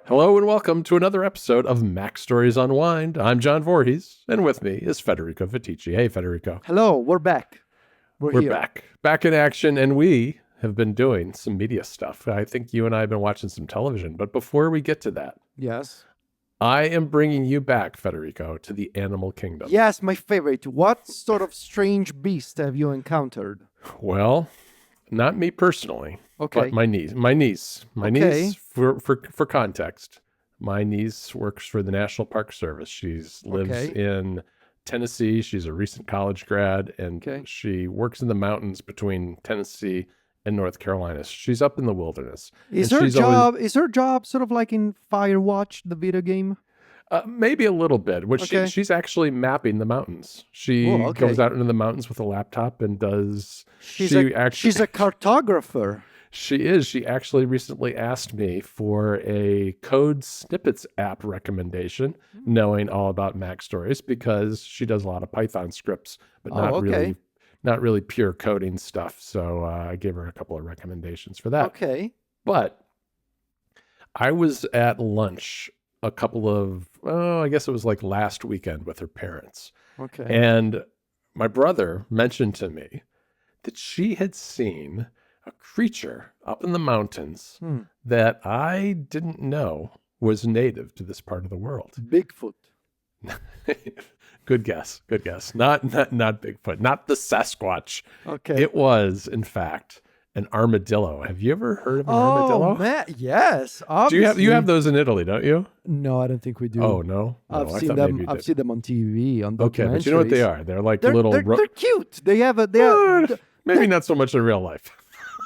Hello and welcome to another episode of MacStories Unwind. I'm John Voorhees, and with me is Federico Vitici. Hey, Federico. Hello, we're back. We're Here. back in action, and we have been doing some media stuff. I think you and I have been watching some television, but before we get to that, Yes. I am bringing you back, Federico, to the animal kingdom. Yes, my favorite. What sort of strange beast have you encountered? Well, not me personally, Okay. but my niece. My niece. Okay. For context, my niece works for the National Park Service. She lives Okay. in Tennessee. She's a recent college grad, and Okay. she works in the mountains between Tennessee and North Carolina. She's up in the wilderness. Is And her she's always- job sort of like in Firewatch, the video game? maybe a little bit. Okay. She's actually mapping the mountains. She Oh, okay. goes out into the mountains with a laptop and does. She's a cartographer. She is. She actually recently asked me for a code snippets app recommendation, knowing all about MacStories, because she does a lot of Python scripts, but okay. not really pure coding stuff. So I gave her a couple of recommendations for that. Okay. But I was at lunch I guess it was like last weekend with her parents. Okay. And my brother mentioned to me that she had seen a creature up in the mountains that I didn't know was native to this part of the world. Bigfoot. Good guess. Not Bigfoot, not the Sasquatch. Okay. It was, in fact, an armadillo. Have you ever heard of an armadillo? Oh, man. Yes. Do Obviously. you have those in Italy, don't you? No, I don't think we do. Oh, no? I've I seen thought them. maybe you I've did. seen them on TV, on documentaries. Okay, but you know what they are? They're like They're, little... they're cute. They have a. maybe not so much in real life.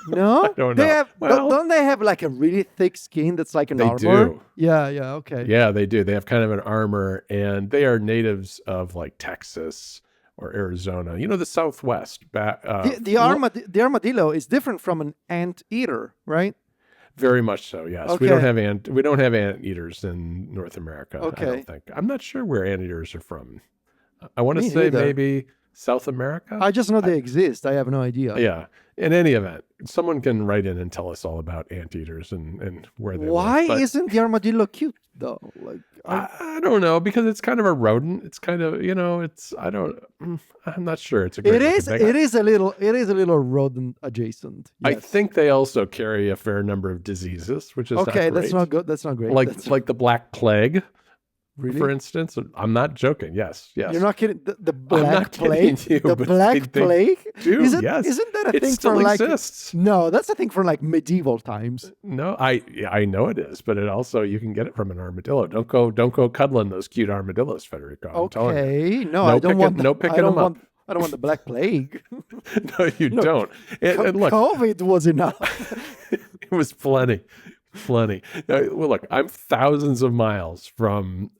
No, don't they know. have. Well- Don't they have like a really thick skin that's like an They armor? do. Yeah. Yeah. Okay. Yeah, they do. They have kind of an armor, and they are natives of like Texas or Arizona. You know, the Southwest. The armadillo is different from an anteater, right? Very much so. Yes, we Okay. don't have anteaters in North America. I Okay. don't think. I'm not sure where anteaters are from. I want to Me say neither. maybe South America. I just know they exist. I have no idea. Yeah. In any event, someone can write in and tell us all about anteaters and where they Why live. But isn't the armadillo cute though? Like, I don't know, because it's kind of a rodent. It's kind of, I'm not sure. It's a great it is. looking thing. It is a little rodent adjacent. I Yes. think they also carry a fair number of diseases, which is Okay, not great. that's not good. That's not great. Like the Black Plague, really. for instance. I'm not joking. Yes. You're not kidding. The I'm Black not kidding Plague. you, The but Black they Plague. do, Isn't yes. that a It thing still for like? exists. No, that's a thing for like medieval times. No, I know it is, but it also, you can get it from an armadillo. Don't go cuddling those cute armadillos, Federico. I'm telling you. Okay, no, No I don't picking- want. no picking I don't them up. want. I don't want the Black Plague. No, you don't. And look, COVID was enough. it was plenty. Well, look, I'm thousands of miles from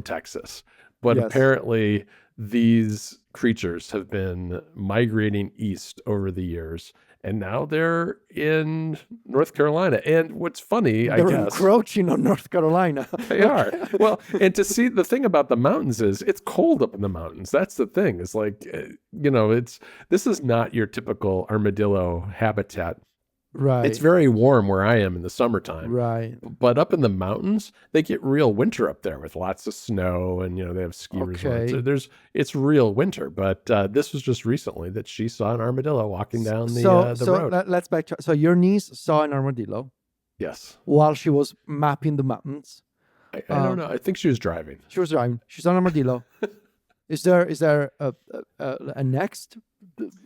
Texas, but Yes. apparently these creatures have been migrating east over the years, and now they're in North Carolina. And what's funny, I They're guess, encroaching on North Carolina. they are. Well, and to see, the thing about the mountains is it's cold up in the mountains. That's the thing. It's like, this is not your typical armadillo habitat. Right. It's very warm where I am in the summertime. right. But up in the mountains, they get real winter up there with lots of snow, and they have ski resorts. Okay. It's real winter. But this was just recently that she saw an armadillo walking down the road. Let's backtrack. So your niece saw an armadillo Yes, while she was mapping the mountains. I don't know. I think she was driving. She was driving. She saw an armadillo. Is there a next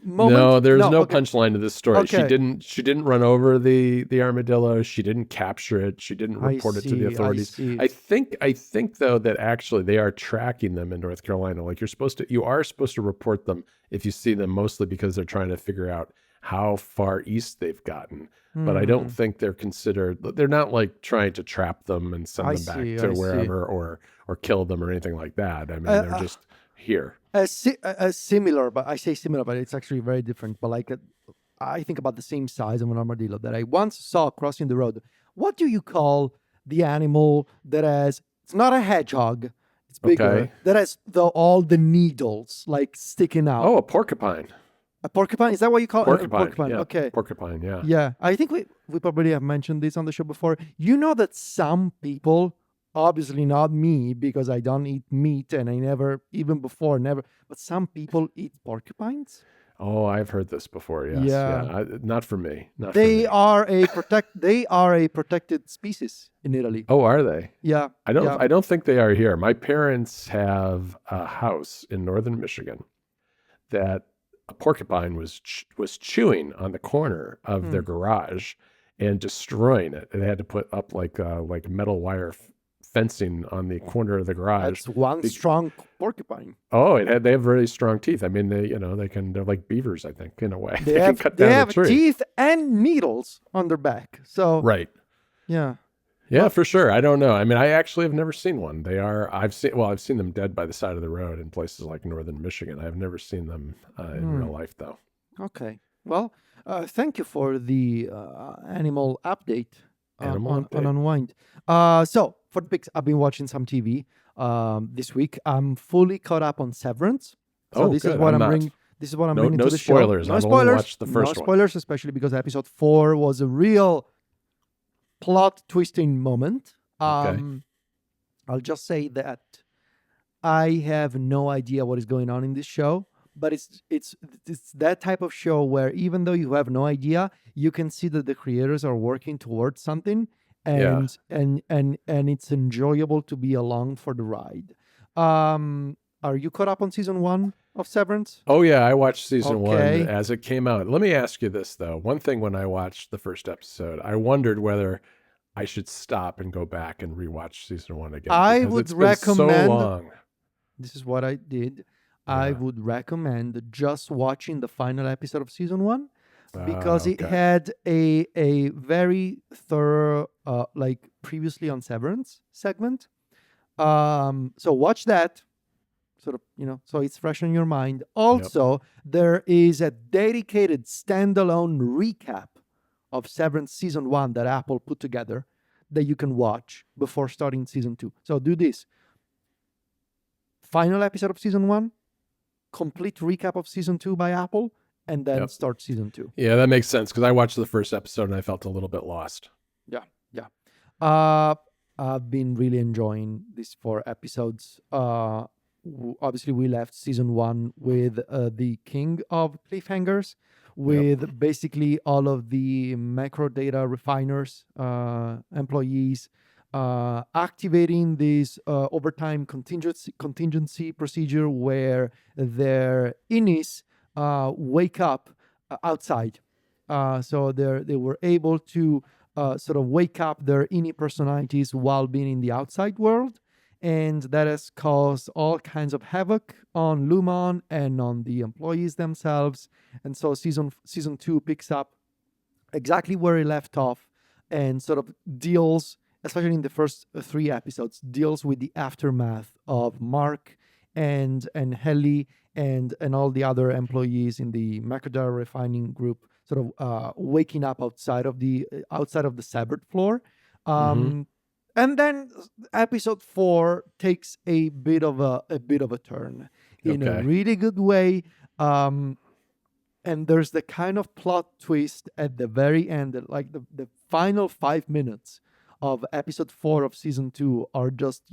moment? No, there's no okay. punchline to this story. Okay. She didn't run over the armadillo. She didn't capture it. She didn't I report it to see, the I authorities. see. I think though that actually they are tracking them in North Carolina. Like you are supposed to report them if you see them, mostly because they're trying to figure out how far east they've gotten. But I don't think they're not like trying to trap them and send I them back see, to I see. wherever or kill them or anything like that. I mean, they're just here. A similar, but I say similar, but it's actually very different. But like, I think about the same size of an armadillo that I once saw crossing the road. What do you call the animal that has? It's not a hedgehog. It's bigger. Okay. That has all the needles like sticking out. Oh, a porcupine. A porcupine? Is that what you call it? Porcupine. Porcupine. Yeah. Okay. Porcupine. Yeah. Yeah, I think we probably have mentioned this on the show before. You know that some people, obviously not me, because I don't eat meat and I never, even before, never, but some people eat porcupines. Oh, I've heard this before. Yes. Yeah. Not for me. Not for They me. are they are a protected species in Italy. Oh, are they? Yeah. I don't. Yeah. I don't think they are here. My parents have a house in northern Michigan that a porcupine was chewing on the corner of their garage and destroying it. And they had to put up like metal wire fencing on the corner of the garage. That's one strong porcupine. Oh, they have really strong teeth. I mean, they're like beavers, I think, in a way. They can cut they down have the tree. teeth and needles on their back. So Right. yeah. Yeah, for sure. I don't know. I mean, I actually have never seen one. I've seen them dead by the side of the road in places like northern Michigan. I've never seen them in real life, though. Okay. Well, thank you for the animal update on Unwind. So for the picks, I've been watching some TV this week. I'm fully caught up on Severance. So this good. is what I'm not. bringing. This is what I'm bringing No to the spoilers. show. No I've spoilers. only watched the first no one. spoilers, especially because episode 4 was a real plot twisting moment. Okay. I'll just say that I have no idea what is going on in this show, but it's that type of show where even though you have no idea, you can see that the creators are working towards something, and it's enjoyable to be along for the ride. Are you caught up on season 1 of Severance? Oh yeah, I watched season Okay. 1 as it came out. Let me ask you this though. One thing when I watched the first episode, I wondered whether I should stop and go back and rewatch season 1 again. I because would it's been so recommend- long. This is what I did. I would recommend just watching the final episode of season 1 because it Okay. had a very thorough like previously on Severance segment. So watch that, sort of, so it's fresh in your mind. Also, there is a dedicated standalone recap of Severance season 1 that Apple put together that you can watch before starting season 2. So do this. Final episode of season 1, complete recap of season 2 by Apple, and then start season 2. Yeah, that makes sense because I watched the first episode and I felt a little bit lost. Yeah. I've been really enjoying these 4 episodes. Obviously, we left season 1 with the king of cliffhangers, with basically all of the macro data refiners, employees, activating this overtime contingency procedure where their innies wake up outside. So they were able to sort of wake up their innie personalities while being in the outside world. And that has caused all kinds of havoc on Lumon and on the employees themselves. And so season 2 picks up exactly where it left off and sort of deals, especially in the first 3 episodes, deals with the aftermath of Mark and Helly and all the other employees in the macadamia refining group sort of waking up outside of the severed floor. And then episode 4 takes a bit of a turn in a really good way. And there's the kind of plot twist at the very end, like the final 5 minutes of episode 4 of season 2 are just,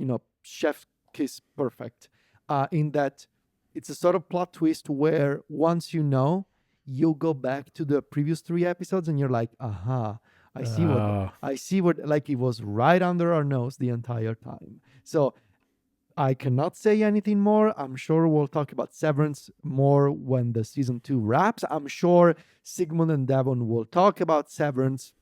chef kiss perfect. In that it's a sort of plot twist where once you go back to the previous 3 episodes and you're like, aha. I see what, like it was right under our nose the entire time. So I cannot say anything more. I'm sure we'll talk about Severance more when the season 2 wraps. I'm sure Sigmund and Devon will talk about Severance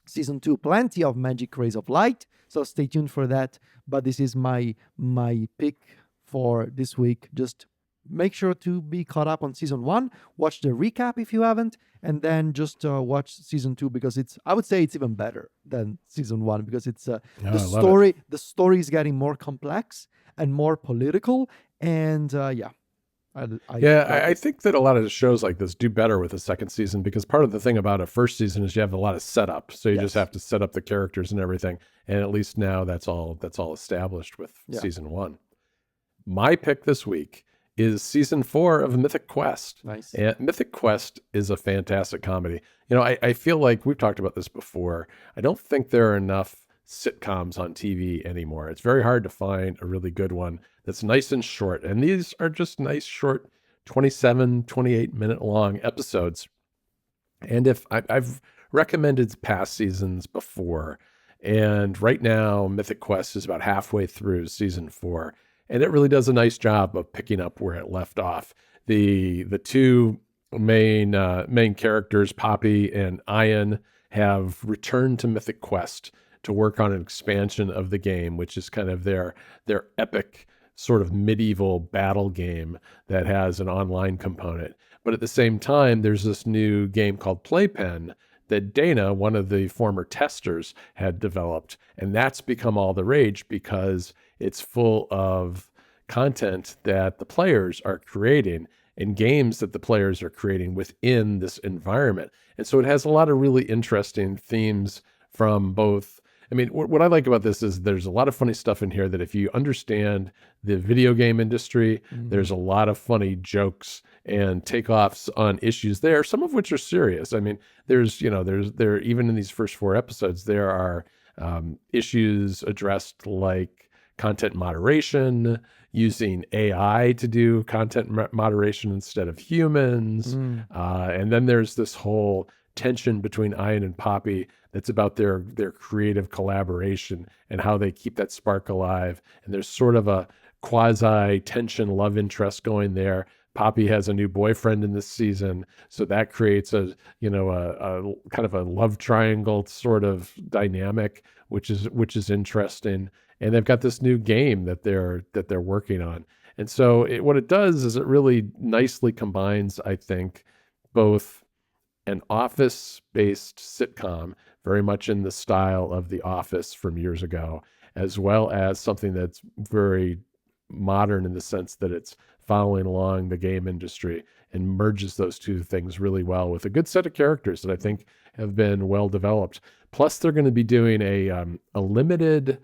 season 2, plenty of magic rays of light. So stay tuned for that. But this is my pick for this week. Just make sure to be caught up on season 1. Watch the recap if you haven't, and then just watch season 2 because I would say it's even better than season 1 because it's the story is getting more complex and more political, and I think that a lot of the shows like this do better with a second season because part of the thing about a first season is you have a lot of setup, so you just have to set up the characters and everything, and at least now that's all established with season 1. My pick this week is season 4 of Mythic Quest. Nice. And Mythic Quest is a fantastic comedy. I feel like we've talked about this before. I don't think there are enough sitcoms on TV anymore. It's very hard to find a really good one that's nice and short. And these are just nice, short, 27, 28-minute long episodes. And if I've recommended past seasons before, and right now Mythic Quest is about halfway through season 4, and it really does a nice job of picking up where it left off. The two main characters, Poppy and Ian, have returned to Mythic Quest to work on an expansion of the game, which is kind of their epic sort of medieval battle game that has an online component. But at the same time, there's this new game called Playpen that Dana, one of the former testers, had developed. And that's become all the rage because it's full of content that the players are creating and games that the players are creating within this environment. And so it has a lot of really interesting themes from both. I mean, what I like about this is there's a lot of funny stuff in here that if you understand the video game industry, there's a lot of funny jokes and takeoffs on issues there, some of which are serious. I mean, there's even in these first 4 episodes, there are issues addressed like content moderation, using AI to do content moderation instead of humans. And then there's this whole tension between Ian and Poppy that's about their creative collaboration and how they keep that spark alive. And there's sort of a quasi tension love interest going there. Poppy has a new boyfriend in this season, so that creates a kind of a love triangle sort of dynamic, which is interesting. And they've got this new game that they're working on. And so what it does is it really nicely combines, I think, both an office-based sitcom, very much in the style of The Office from years ago, as well as something that's very modern in the sense that it's following along the game industry and merges those two things really well with a good set of characters that I think have been well developed. Plus, they're going to be doing a limited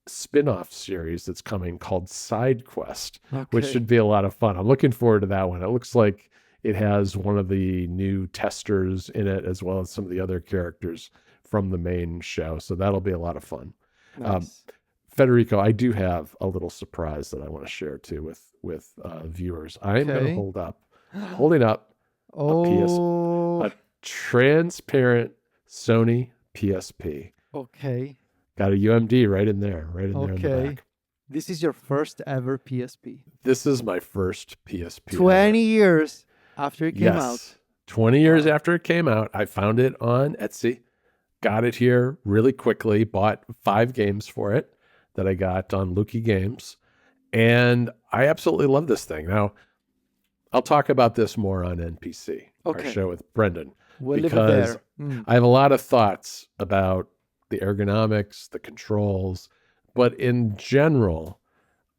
spin-off series that's coming called Side Quest, which should be a lot of fun. I'm looking forward to that one. It looks like it has one of the new testers in it, as well as some of the other characters from the main show. So that'll be a lot of fun. Nice. Federico, I do have a little surprise that I want to share too with viewers. I'm going to holding up a transparent Sony PSP. Okay. Got a UMD right in there in the back. This is your first ever PSP. This is my first PSP. 20 years after it came out. 20 years after it came out. I found it on Etsy. Got it here really quickly. Bought 5 games for it that I got on Lukey Games. And I absolutely love this thing. Now, I'll talk about this more on NPC, our show with Brendan. We'll because leave it there. I have a lot of thoughts about the ergonomics, the controls, but in general,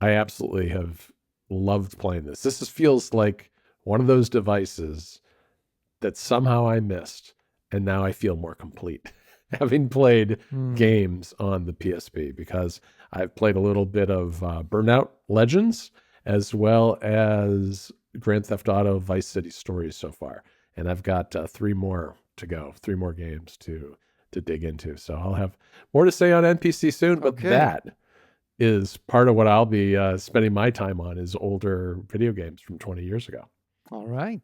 I absolutely have loved playing this. This feels like one of those devices that somehow I missed, and now I feel more complete having played games on the PSP, because I've played a little bit of Burnout Legends as well as Grand Theft Auto Vice City Stories so far. And I've got 3 more to go, 3 more games to dig into. So I'll have more to say on NPC soon, but that is part of what I'll be spending my time on, is older video games from 20 years ago. All right.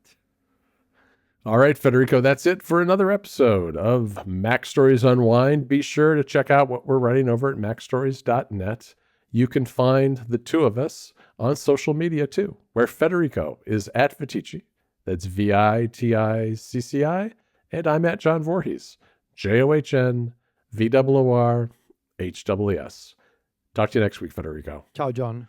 All right, Federico, that's it for another episode of MacStories Unwind. Be sure to check out what we're writing over at MacStories.net. You can find the two of us on social media too, where Federico is at Viticci. That's VITICCI. And I'm at John Voorhees. JOHNVOORHWS. Talk to you next week, Federico. Ciao, John.